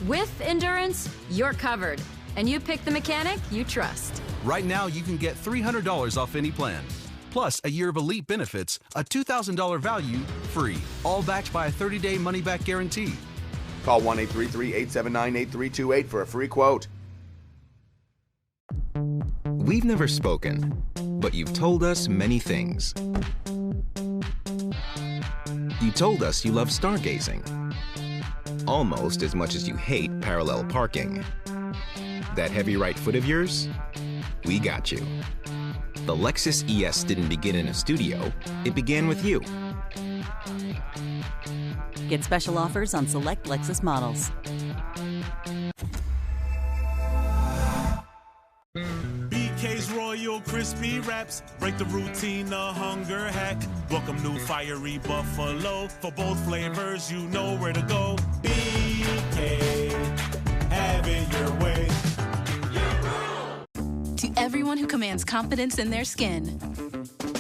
With Endurance, you're covered. And you pick the mechanic you trust. Right now, you can get $300 off any plan. Plus, a year of elite benefits, a $2,000 value, free. All backed by a 30-day money-back guarantee. Call 1-833-879-8328 for a free quote. We've never spoken, but you've told us many things. You told us you love stargazing, almost as much as you hate parallel parking. That heavy right foot of yours? We got you. The Lexus ES didn't begin in a studio, it began with you. Get special offers on select Lexus models. BK's Royal Crispy Wraps, break the routine, a hunger hack. Welcome new fiery buffalo, for both flavors you know where to go. BK, have it your way. To everyone who commands confidence in their skin,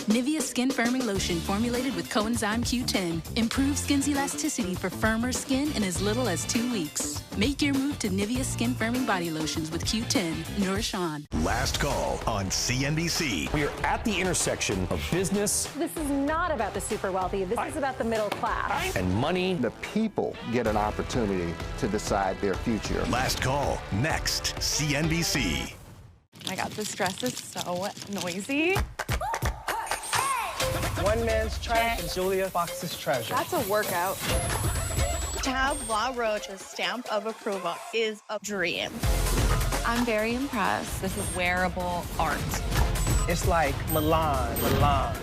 Nivea Skin Firming Lotion formulated with coenzyme Q10 improves skin's elasticity for firmer skin in as little as 2 weeks. Make your move to Nivea Skin Firming Body Lotions with Q10. Nourish on. Last call on CNBC. We are at the intersection of business. This is not about the super wealthy. This is about the middle class. And money. The people get an opportunity to decide their future. Last call, next, CNBC. Oh my God, this dress is so noisy. One man's trash and Julia Fox's treasure. That's a workout. To have La Roche's stamp of approval is a dream. I'm very impressed. This is wearable art. It's like Milan,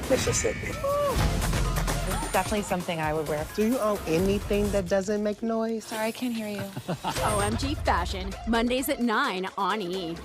Mississippi. This is definitely something I would wear. Do you own anything that doesn't make noise? Sorry, I can't hear you. OMG Fashion, Mondays at 9 on E!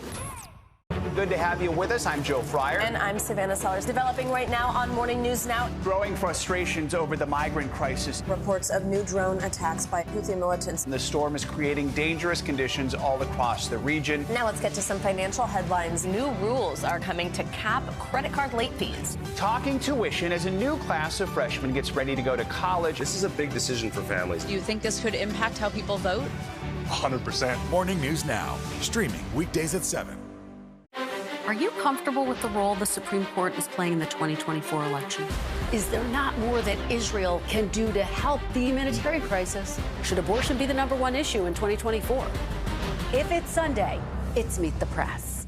Good to have you with us. I'm Joe Fryer. And I'm Savannah Sellers. Developing right now on Morning News Now. Growing frustrations over the migrant crisis. Reports of new drone attacks by Houthi militants. The storm is creating dangerous conditions all across the region. Now let's get to some financial headlines. New rules are coming to cap credit card late fees. Talking tuition as a new class of freshmen gets ready to go to college. This is a big decision for families. Do you think this could impact how people vote? 100%. Morning News Now, streaming weekdays at 7. Are you comfortable with the role the Supreme Court is playing in the 2024 election? Is there not more that Israel can do to help the humanitarian crisis? Should abortion be the #1 issue in 2024? If it's Sunday, it's Meet the Press.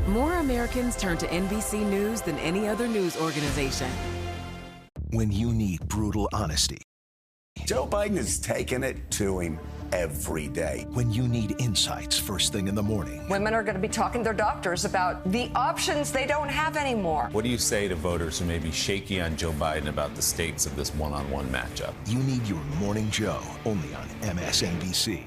More Americans turn to NBC News than any other news organization. When you need brutal honesty. Joe Biden is taking it to him every day. When you need insights first thing in the morning. Women are going to be talking to their doctors about the options they don't have anymore. What do you say to voters who may be shaky on Joe Biden about the stakes of this one-on-one matchup? You need your Morning Joe, only on MSNBC.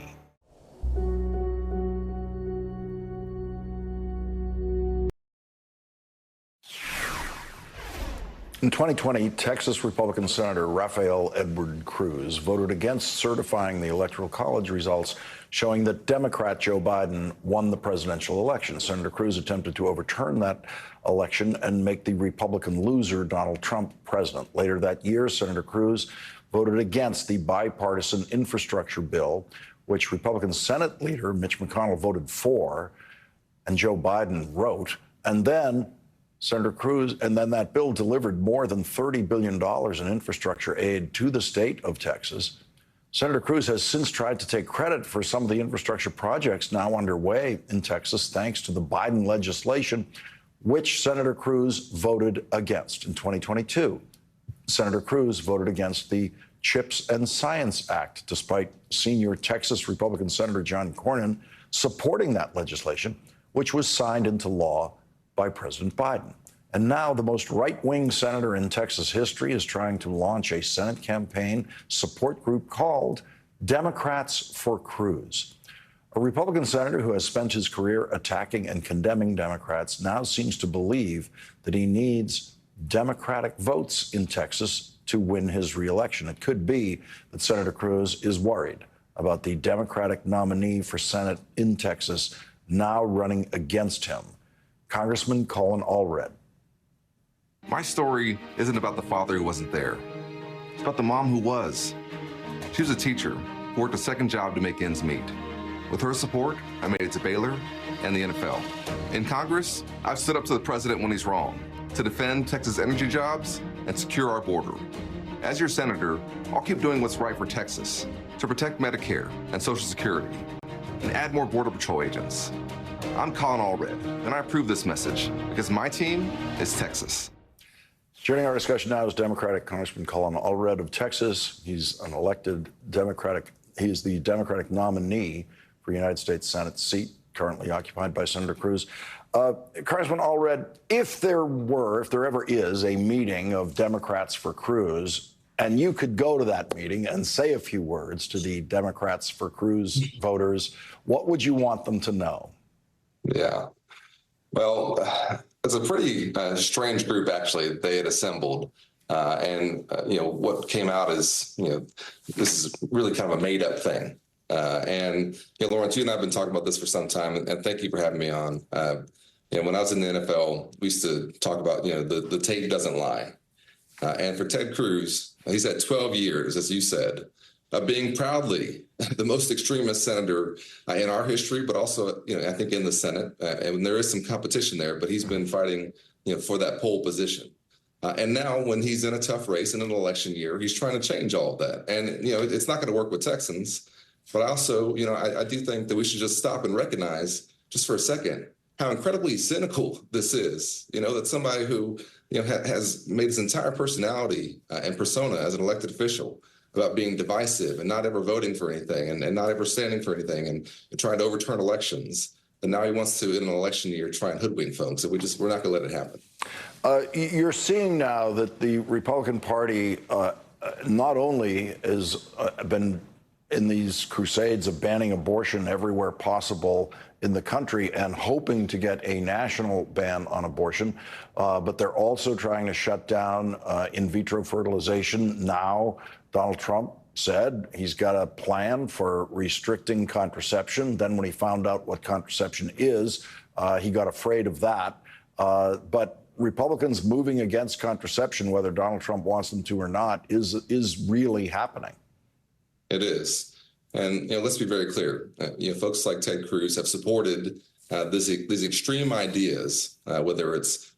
In 2020, Texas Republican Senator Rafael Edward Cruz voted against certifying the Electoral College results showing that Democrat Joe Biden won the presidential election. Senator Cruz attempted to overturn that election and make the Republican loser, Donald Trump, president. Later that year, Senator Cruz voted against the bipartisan infrastructure bill, which Republican Senate leader Mitch McConnell voted for, and Joe Biden wrote. And then Senator Cruz, and then that bill delivered more than $30 billion in infrastructure aid to the state of Texas. Senator Cruz has since tried to take credit for some of the infrastructure projects now underway in Texas, thanks to the Biden legislation, which Senator Cruz voted against in 2022. Senator Cruz voted against the CHIPS and Science Act, despite senior Texas Republican Senator John Cornyn supporting that legislation, which was signed into law by President Biden. And now the most right-wing senator in Texas history is trying to launch a Senate campaign support group called Democrats for Cruz. A Republican senator who has spent his career attacking and condemning Democrats now seems to believe that he needs Democratic votes in Texas to win his reelection. It could be that Senator Cruz is worried about the Democratic nominee for Senate in Texas now running against him, Congressman Colin Allred. My story isn't about the father who wasn't there. It's about the mom who was. She was a teacher who worked a second job to make ends meet. With her support, I made it to Baylor and the NFL. In Congress, I've stood up to the president when he's wrong, to defend Texas energy jobs and secure our border. As your senator, I'll keep doing what's right for Texas, to protect Medicare and Social Security, and add more Border Patrol agents. I'm Colin Allred, and I approve this message because my team is Texas. Joining our discussion now is Democratic Congressman Colin Allred of Texas. He's an elected Democratic. He is the Democratic nominee for United States Senate seat currently occupied by Senator Cruz. Congressman Allred, if there ever is a meeting of Democrats for Cruz, and you could go to that meeting and say a few words to the Democrats for Cruz voters, what would you want them to know? Yeah. Well, it's a pretty strange group, actually, that they had assembled. What came out is, this is really kind of a made up thing. Lawrence, you and I have been talking about this for some time, and thank you for having me on. When I was in the NFL, we used to talk about, the tape doesn't lie. And for Ted Cruz, he's had 12 years, as you said, of being proudly the most extremist senator in our history, but also, I think in the Senate. And there is some competition there, but he's been fighting, for that pole position. And now when he's in a tough race in an election year, he's trying to change all of that. And, it's not going to work with Texans. But also, I do think that we should just stop and recognize just for a second how incredibly cynical this is, that somebody who, has made his entire personality and persona as an elected official about being divisive and not ever voting for anything and not ever standing for anything and trying to overturn elections. And now he wants to, in an election year, try and hoodwink folks. So we're not going to let it happen. You're seeing now that the Republican Party not only has been in these crusades of banning abortion everywhere possible in the country and hoping to get a national ban on abortion, but they're also trying to shut down in vitro fertilization. Now, Donald Trump said he's got a plan for restricting contraception. Then when he found out what contraception is, he got afraid of that. But Republicans moving against contraception, whether Donald Trump wants them to or not, is really happening. It is. And, let's be very clear. Folks like Ted Cruz have supported these extreme ideas, whether it's,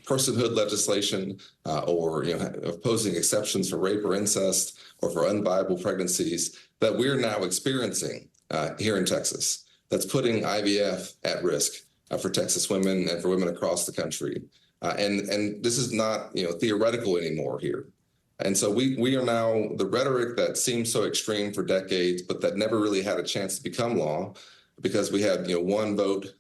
personhood legislation or, opposing exceptions for rape or incest or for unviable pregnancies that we're now experiencing here in Texas. That's putting IVF at risk for Texas women and for women across the country. And this is not, theoretical anymore here. And so we are now, the rhetoric that seemed so extreme for decades, but that never really had a chance to become law because we had, one vote,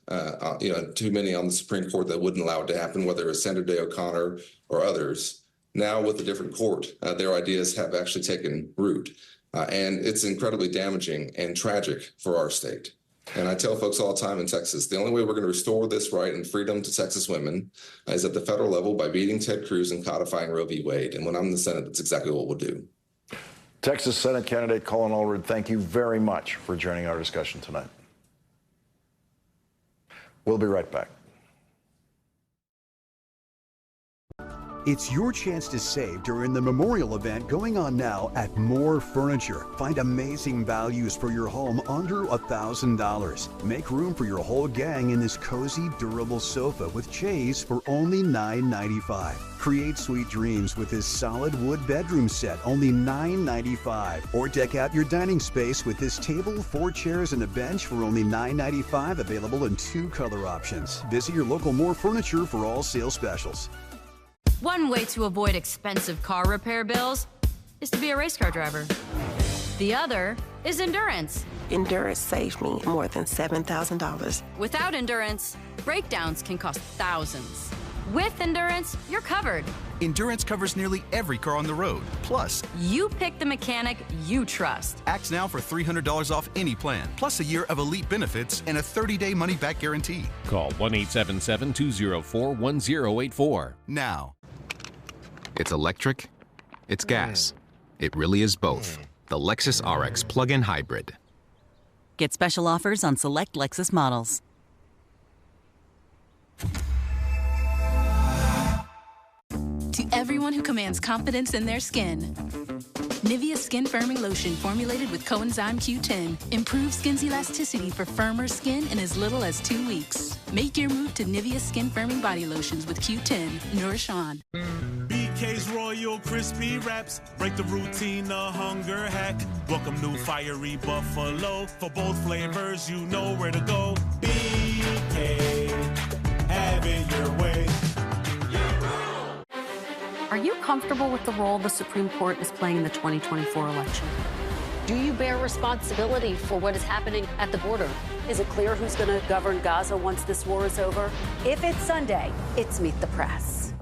too many on the Supreme Court that wouldn't allow it to happen, whether it's Sandra Day O'Connor or others. Now with a different court, their ideas have actually taken root. And it's incredibly damaging and tragic for our state. And I tell folks all the time in Texas, the only way we're going to restore this right and freedom to Texas women is at the federal level by beating Ted Cruz and codifying Roe v. Wade. And when I'm in the Senate, that's exactly what we'll do. Texas Senate candidate Colin Allred, thank you very much for joining our discussion tonight. We'll be right back. It's your chance to save during the memorial event going on now at Moore Furniture. Find amazing values for your home under $1,000. Make room for your whole gang in this cozy, durable sofa with chaise for only $9.95. Create sweet dreams with this solid wood bedroom set, only $9.95. Or deck out your dining space with this table, 4 chairs, and a bench for only $9.95, available in 2 color options. Visit your local Moore Furniture for all sales specials. One way to avoid expensive car repair bills is to be a race car driver. The other is endurance. Endurance saved me more than $7,000. Without Endurance, breakdowns can cost thousands. With Endurance, you're covered. Endurance covers nearly every car on the road. Plus, you pick the mechanic you trust. Acts now for $300 off any plan, plus a year of elite benefits and a 30-day money-back guarantee. Call 1-877-204-1084. Now. It's electric, it's gas. It really is both. The Lexus RX plug-in hybrid. Get special offers on select Lexus models. To everyone who commands confidence in their skin, Nivea Skin Firming Lotion formulated with coenzyme Q10 improves skin's elasticity for firmer skin in as little as 2 weeks. Make your move to Nivea Skin Firming Body Lotions with Q10. Nourish on. BK's Royal Crispy Wraps. Break the routine, a hunger hack. Welcome new fiery buffalo. For both flavors, you know where to go. BK, have it your way. Are you comfortable with the role the Supreme Court is playing in the 2024 election? Do you bear responsibility for what is happening at the border? Is it clear who's going to govern Gaza once this war is over? If it's Sunday, it's Meet the Press.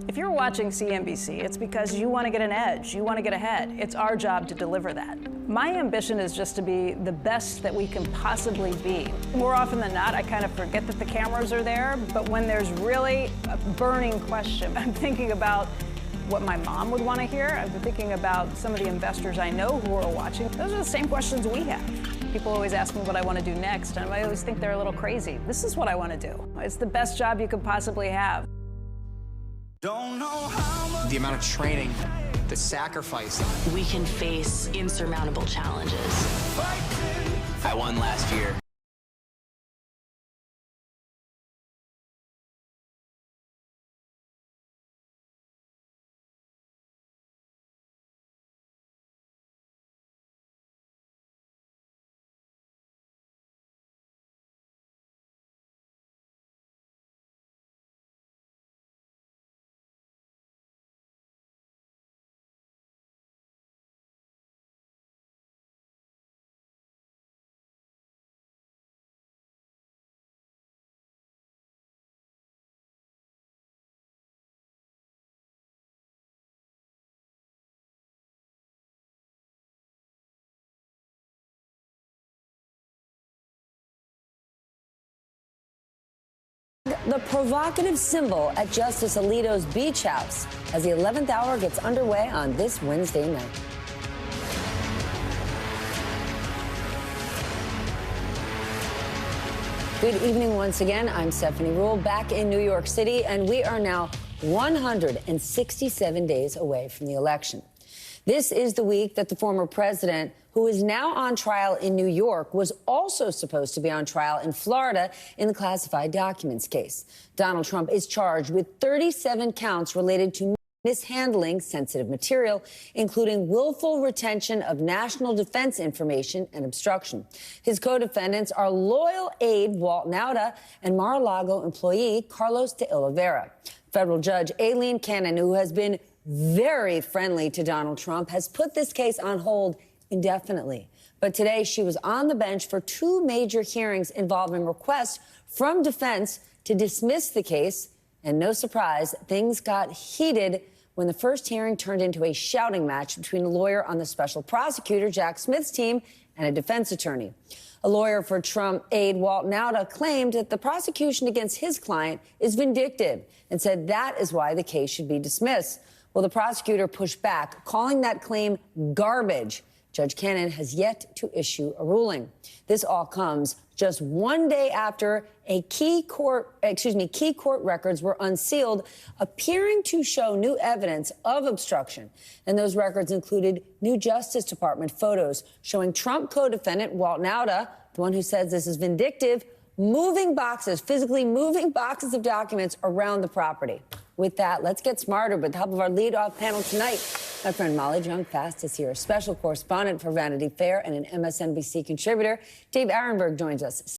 If you're watching CNBC, it's because you want to get an edge. You want to get ahead. It's our job to deliver that. My ambition is just to be the best that we can possibly be. More often than not, I kind of forget that the cameras are there, but when there's really a burning question, I'm thinking about what my mom would want to hear. I've been thinking about some of the investors I know who are watching. Those are the same questions we have. People always ask me what I want to do next, and I always think they're a little crazy. This is what I want to do. It's the best job you could possibly have. The amount of training, the sacrifice. We can face insurmountable challenges. I won last year. The provocative symbol at Justice Alito's beach house as the 11th hour gets underway on this Wednesday night. Good evening once again. I'm Stephanie Ruhle back in New York City, and we are now 167 days away from the election. This is the week that the former president, who is now on trial in New York, was also supposed to be on trial in Florida in the classified documents case. Donald Trump is charged with 37 counts related to mishandling sensitive material, including willful retention of national defense information and obstruction. His co-defendants are loyal aide Walt Nauta and Mar-a-Lago employee Carlos de Oliveira. Federal Judge Aileen Cannon, who has been very friendly to Donald Trump, has put this case on hold indefinitely. But today she was on the bench for two major hearings involving requests from defense to dismiss the case. And no surprise, things got heated when the first hearing turned into a shouting match between a lawyer on the special prosecutor, Jack Smith's team, and a defense attorney. A lawyer for Trump aide Walt Nauta claimed that the prosecution against his client is vindictive and said that is why the case should be dismissed. Well, the prosecutor pushed back, calling that claim garbage. Judge Cannon has yet to issue a ruling. This all comes just one day after key court records were unsealed, appearing to show new evidence of obstruction. And those records included new Justice Department photos showing Trump co-defendant Walt Nauta, the one who says this is vindictive, physically moving boxes of documents around the property. With that, let's get smarter with the help of our lead-off panel tonight. My friend Molly Jong-Fast is here, special correspondent for Vanity Fair and an MSNBC contributor. Dave Aronberg joins us,